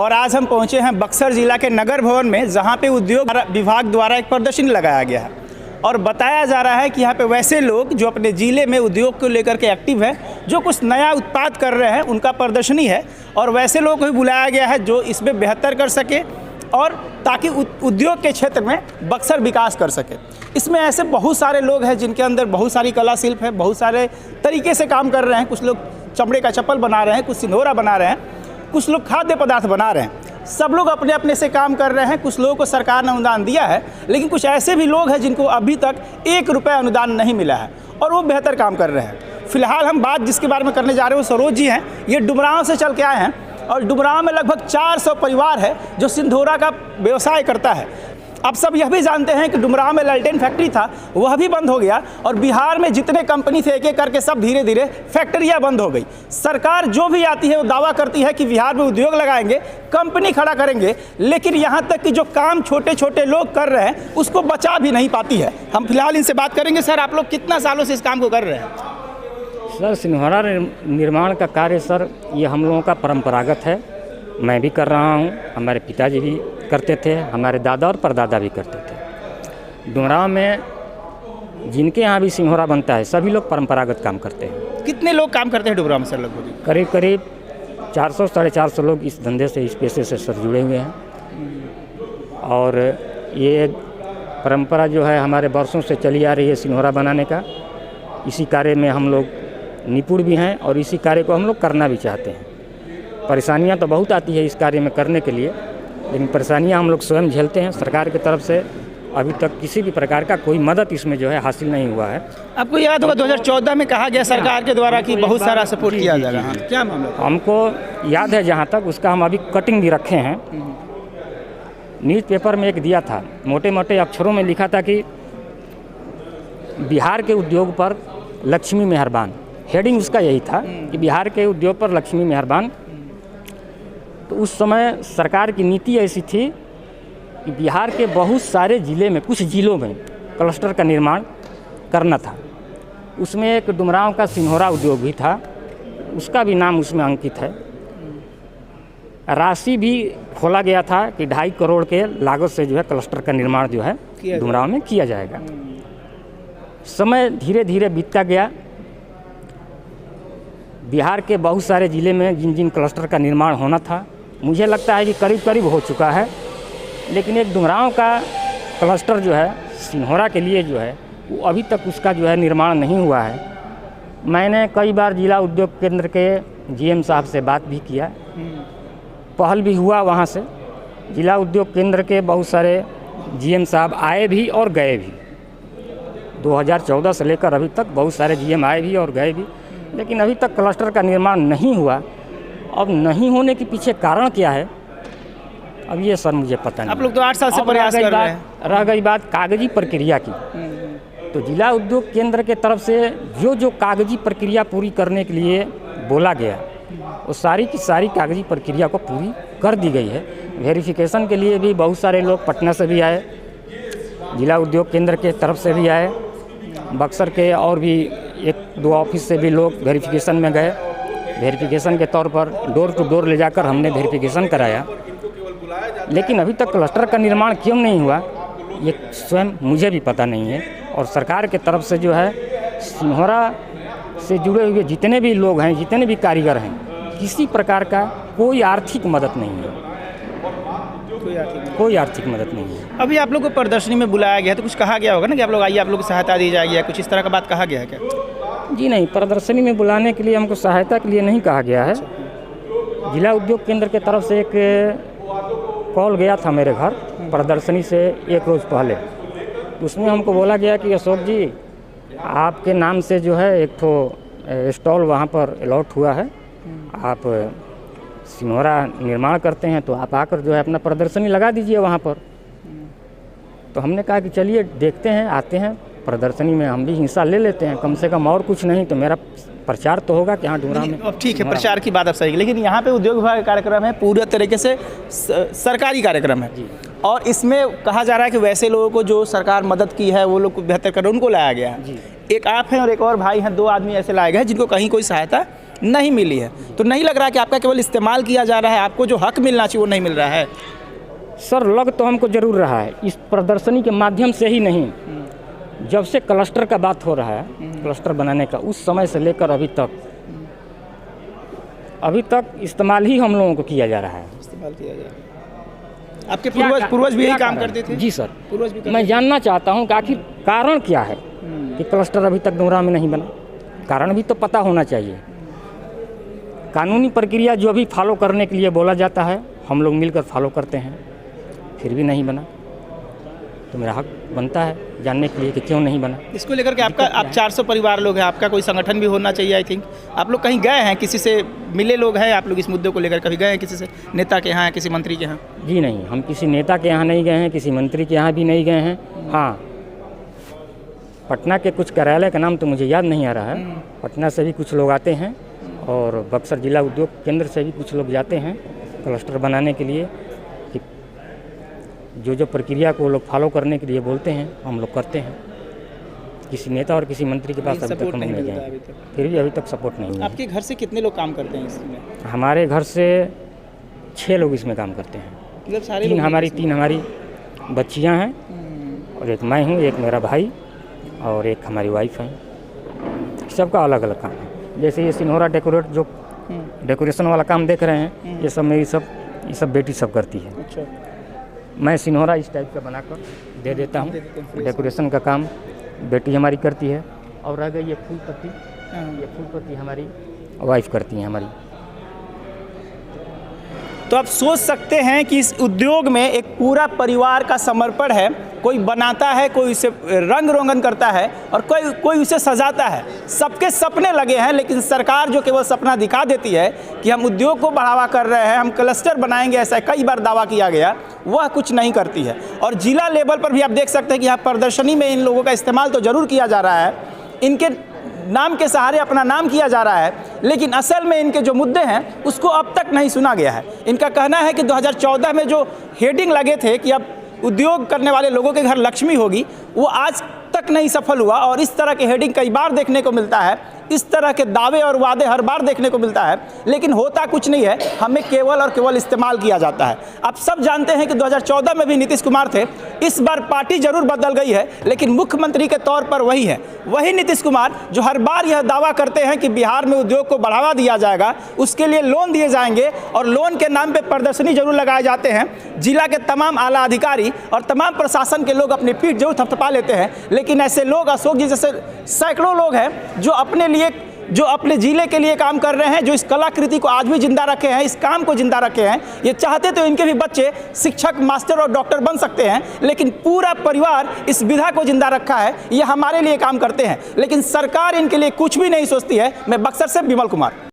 और आज हम पहुंचे हैं बक्सर जिला के नगर भवन में, जहां पे उद्योग विभाग द्वारा एक प्रदर्शनी लगाया गया है और बताया जा रहा है कि यहाँ पे वैसे लोग जो अपने ज़िले में उद्योग को लेकर के एक्टिव हैं, जो कुछ नया उत्पाद कर रहे हैं, उनका प्रदर्शनी है और वैसे लोगों को भी बुलाया गया है जो इसमें बेहतर कर सके और ताकि उद्योग के क्षेत्र में बक्सर विकास कर सके। इसमें ऐसे बहुत सारे लोग हैं जिनके अंदर बहुत सारी कला शिल्प है, बहुत सारे तरीके से काम कर रहे हैं। कुछ लोग चमड़े का चप्पल बना रहे हैं, कुछ सिंदूरा बना रहे हैं, कुछ लोग खाद्य पदार्थ बना रहे हैं। सब लोग अपने अपने से काम कर रहे हैं। कुछ लोगों को सरकार ने अनुदान दिया है, लेकिन कुछ ऐसे भी लोग हैं जिनको अभी तक 1 रुपया अनुदान नहीं मिला है और वो बेहतर काम कर रहे हैं। फिलहाल हम बात जिसके बारे में करने जा रहे हैं वो सरोज जी हैं। ये डुमरांव से चल के आए हैं और डुमरांव में लगभग 400 परिवार है जो सिंदूरा का व्यवसाय करता है। अब सब यह भी जानते हैं कि डुमरांव में लालटेन फैक्ट्री था, वह भी बंद हो गया और बिहार में जितने कंपनी थे एक एक करके सब धीरे धीरे फैक्ट्रियां बंद हो गई। सरकार जो भी आती है वो दावा करती है कि बिहार में उद्योग लगाएंगे, कंपनी खड़ा करेंगे, लेकिन यहाँ तक कि जो काम छोटे छोटे लोग कर रहे हैं उसको बचा भी नहीं पाती है। हम फिलहाल इनसे बात करेंगे। सर, आप लोग कितना सालों से इस काम को कर रहे हैं? सर, सिंघोड़ा निर्माण का कार्य सर ये हम लोगों का परंपरागत है। मैं भी कर रहा हूँ, हमारे पिताजी भी करते थे, हमारे दादा और परदादा भी करते थे। डुमरांव में जिनके यहाँ भी सिंघोड़ा बनता है सभी लोग परंपरागत काम करते हैं। कितने लोग काम करते हैं डुमरांव में सर? लगभग करीब करीब 400 साढ़े 400 लोग इस धंधे से, इस पेशे से सर जुड़े हुए हैं। और ये परंपरा जो है हमारे वर्षों से चली आ रही है सिंघोड़ा बनाने का। इसी कार्य में हम लोग निपुण भी हैं और इसी कार्य को हम लोग करना भी चाहते हैं। परेशानियां तो बहुत आती है इस कार्य में करने के लिए, लेकिन परेशानियां हम लोग स्वयं झेलते हैं। सरकार की तरफ से अभी तक किसी भी प्रकार का कोई मदद इसमें जो है हासिल नहीं हुआ है। आपको याद होगा 2014 में कहा गया सरकार के द्वारा कि बहुत सारा सपोर्ट किया जाएगा। क्या मामला? हमको याद है जहाँ तक, उसका हम अभी कटिंग भी रखे हैं। न्यूज़पेपर में एक दिया था, मोटे मोटे अक्षरों में लिखा था कि बिहार के उद्योग पर लक्ष्मी मेहरबान। हेडिंग उसका यही था कि बिहार के उद्योग पर लक्ष्मी मेहरबान। तो उस समय सरकार की नीति ऐसी थी कि बिहार के बहुत सारे ज़िले में, कुछ ज़िलों में क्लस्टर का निर्माण करना था। उसमें एक डुमरांव का सिंघोड़ा उद्योग भी था, उसका भी नाम उसमें अंकित है। राशि भी खोला गया था कि 2.5 करोड़ के लागत से जो है क्लस्टर का निर्माण जो है डुमरांव में किया जाएगा। समय धीरे धीरे बीतता गया। बिहार के बहुत सारे ज़िले में जिन जिन क्लस्टर का निर्माण होना था, मुझे लगता है कि करीब करीब हो चुका है, लेकिन एक डुमरांव का क्लस्टर जो है सिंघोड़ा के लिए जो है वो अभी तक उसका जो है निर्माण नहीं हुआ है। मैंने कई बार जिला उद्योग केंद्र के जीएम साहब से बात भी किया, पहल भी हुआ वहाँ से। जिला उद्योग केंद्र के बहुत सारे जीएम साहब आए भी और गए भी। 2014 से लेकर अभी तक बहुत सारे जीएम आए भी और गए भी, लेकिन अभी तक क्लस्टर का निर्माण नहीं हुआ। अब नहीं होने के पीछे कारण क्या है, अब ये सर मुझे पता नहीं। आप लोग तो 8 साल से प्रयास कर रहे हैं। रह गई बात कागजी प्रक्रिया की, तो जिला उद्योग केंद्र के तरफ से जो कागजी प्रक्रिया पूरी करने के लिए बोला गया, वो सारी की सारी कागजी प्रक्रिया को पूरी कर दी गई है। वेरिफिकेशन के लिए भी बहुत सारे लोग पटना से भी आए, जिला उद्योग केंद्र के तरफ से भी आए, बक्सर के और भी 1-2 ऑफिस से भी लोग वेरिफिकेशन में गए। वेरिफिकेशन के तौर पर डोर टू डोर ले जाकर हमने वेरिफिकेशन कराया, लेकिन अभी तक क्लस्टर का निर्माण क्यों नहीं हुआ ये स्वयं मुझे भी पता नहीं है। और सरकार के तरफ से जो है सिंघोड़ा से जुड़े हुए जितने भी लोग हैं, जितने भी कारीगर हैं, किसी प्रकार का कोई आर्थिक मदद नहीं है, कोई आर्थिक मदद नहीं है। अभी आप लोग को प्रदर्शनी में बुलाया गया तो कुछ कहा गया होगा ना कि आप लोग आइए, आप लोग को सहायता दी जाएगी या कुछ इस तरह का बात कहा गया है क्या? जी नहीं, प्रदर्शनी में बुलाने के लिए हमको सहायता के लिए नहीं कहा गया है। जिला उद्योग केंद्र के तरफ से एक कॉल गया था मेरे घर प्रदर्शनी से 1 रोज़ पहले। उसमें हमको बोला गया कि अशोक जी, आपके नाम से जो है एक तो स्टॉल वहाँ पर अलॉट हुआ है, आप सिंघोड़ा निर्माण करते हैं तो आप आकर जो है अपना प्रदर्शनी लगा दीजिए वहाँ पर। तो हमने कहा कि चलिए देखते हैं, आते हैं प्रदर्शनी में हम भी हिस्सा ले लेते हैं, कम से कम और कुछ नहीं तो मेरा प्रचार तो होगा कि हाँ डुमरांव में। अब ठीक है, प्रचार की बात अब सही है, लेकिन यहाँ पे उद्योग विभाग का कार्यक्रम है, पूरे तरीके से सरकारी कार्यक्रम है और इसमें कहा जा रहा है कि वैसे लोगों को जो सरकार मदद की है वो लोग को बेहतर कर उनको लाया गया है। एक आप हैं और एक और भाई हैं, 2 आदमी ऐसे लाए गए हैं जिनको कहीं कोई सहायता नहीं मिली है। तो नहीं लग रहा कि आपका केवल इस्तेमाल किया जा रहा है, आपको जो हक मिलना चाहिए वो नहीं मिल रहा है? सर लग तो हमको ज़रूर रहा है, इस प्रदर्शनी के माध्यम से ही नहीं, जब से क्लस्टर का बात हो रहा है, क्लस्टर बनाने का, उस समय से लेकर अभी तक इस्तेमाल ही हम लोगों को किया जा रहा है। इस्तेमाल किया जा रहा है। आपके पूर्वज भी यही काम करते थे? जी सर, पूर्वज भी। मैं जानना चाहता हूँ कि आखिर कारण क्या है कि क्लस्टर अभी तक डोमरा में नहीं बना। कारण भी तो पता होना चाहिए। कानूनी प्रक्रिया जो भी फॉलो करने के लिए बोला जाता है, हम लोग मिलकर फॉलो करते हैं, फिर भी नहीं बना। तो मेरा हक बनता है जानने के लिए कि क्यों नहीं बना। इसको लेकर के आप 400 परिवार लोग हैं, आपका कोई संगठन भी होना चाहिए आई थिंक। आप लोग कहीं गए हैं, किसी से मिले लोग हैं आप लोग इस मुद्दे को लेकर? कभी गए हैं किसी से, नेता के यहाँ, किसी मंत्री के यहाँ? जी नहीं, हम किसी नेता के यहाँ नहीं गए हैं, किसी मंत्री के यहाँ भी नहीं गए हैं। हाँ, पटना के कुछ कार्यालय का नाम तो मुझे याद नहीं आ रहा है, पटना से भी कुछ लोग आते हैं और बक्सर जिला उद्योग केंद्र से भी कुछ लोग जाते हैं क्लस्टर बनाने के लिए। कि जो प्रक्रिया को लोग फॉलो करने के लिए बोलते हैं हम लोग करते हैं। किसी नेता और किसी मंत्री के पास अभी तक हम नहीं गए, फिर भी अभी तक सपोर्ट नहीं मिला। आपके घर से कितने लोग काम करते हैं इसमें? हमारे घर से 6 लोग इसमें काम करते हैं। मतलब सारे तीन हमारी बच्चियां हैं और एक मैं हूँ, एक मेरा भाई और एक हमारी वाइफ है। सबका अलग अलग काम है। जैसे ये सिन्होरा डेकोरेशन वाला काम देख रहे हैं, ये सब मेरी ये सब बेटी सब करती है। अच्छा। मैं सिन्होरा इस टाइप का बनाकर दे देता हूँ, डेकोरेशन का काम बेटी हमारी करती है। और रह गई ये फूल पत्ती हमारी वाइफ करती हैं हमारी। तो आप सोच सकते हैं कि इस उद्योग में एक पूरा परिवार का समर्पण है। कोई बनाता है, कोई उसे रंग रोगन करता है और कोई उसे सजाता है। सबके सपने लगे हैं, लेकिन सरकार जो केवल सपना दिखा देती है कि हम उद्योग को बढ़ावा कर रहे हैं, हम क्लस्टर बनाएंगे, ऐसा कई बार दावा किया गया, वह कुछ नहीं करती है। और जिला लेवल पर भी आप देख सकते हैं कि यहाँ प्रदर्शनी में इन लोगों का इस्तेमाल तो ज़रूर किया जा रहा है, इनके नाम के सहारे अपना नाम किया जा रहा है, लेकिन असल में इनके जो मुद्दे हैं उसको अब तक नहीं सुना गया है। इनका कहना है कि 2014 में जो हेडिंग लगे थे कि अब उद्योग करने वाले लोगों के घर लक्ष्मी होगी, वो आज तक नहीं सफल हुआ। और इस तरह के हेडिंग कई बार देखने को मिलता है, इस तरह के दावे और वादे हर बार देखने को मिलता है, लेकिन होता कुछ नहीं है। हमें केवल और केवल इस्तेमाल किया जाता है। आप सब जानते हैं कि 2014 में भी नीतीश कुमार थे, इस बार पार्टी जरूर बदल गई है, लेकिन मुख्यमंत्री के तौर पर वही है, वही नीतीश कुमार जो हर बार यह दावा करते हैं कि बिहार में उद्योग को बढ़ावा दिया जाएगा, उसके लिए लोन दिए जाएंगे और लोन के नाम पर प्रदर्शनी जरूर लगाए जाते हैं। जिला के तमाम आला अधिकारी और तमाम प्रशासन के लोग अपनी पीठ जरूर थपथपा लेते हैं, लेकिन ऐसे लोग, अशोक जी जैसे सैकड़ों लोग हैं जो अपने जिले के लिए काम कर रहे हैं, जो इस कलाकृति को आज भी जिंदा रखे हैं, इस काम को जिंदा रखे हैं। ये चाहते तो इनके भी बच्चे शिक्षक, मास्टर और डॉक्टर बन सकते हैं, लेकिन पूरा परिवार इस विधा को जिंदा रखा है। ये हमारे लिए काम करते हैं, लेकिन सरकार इनके लिए कुछ भी नहीं सोचती है। मैं बक्सर से विमल कुमार।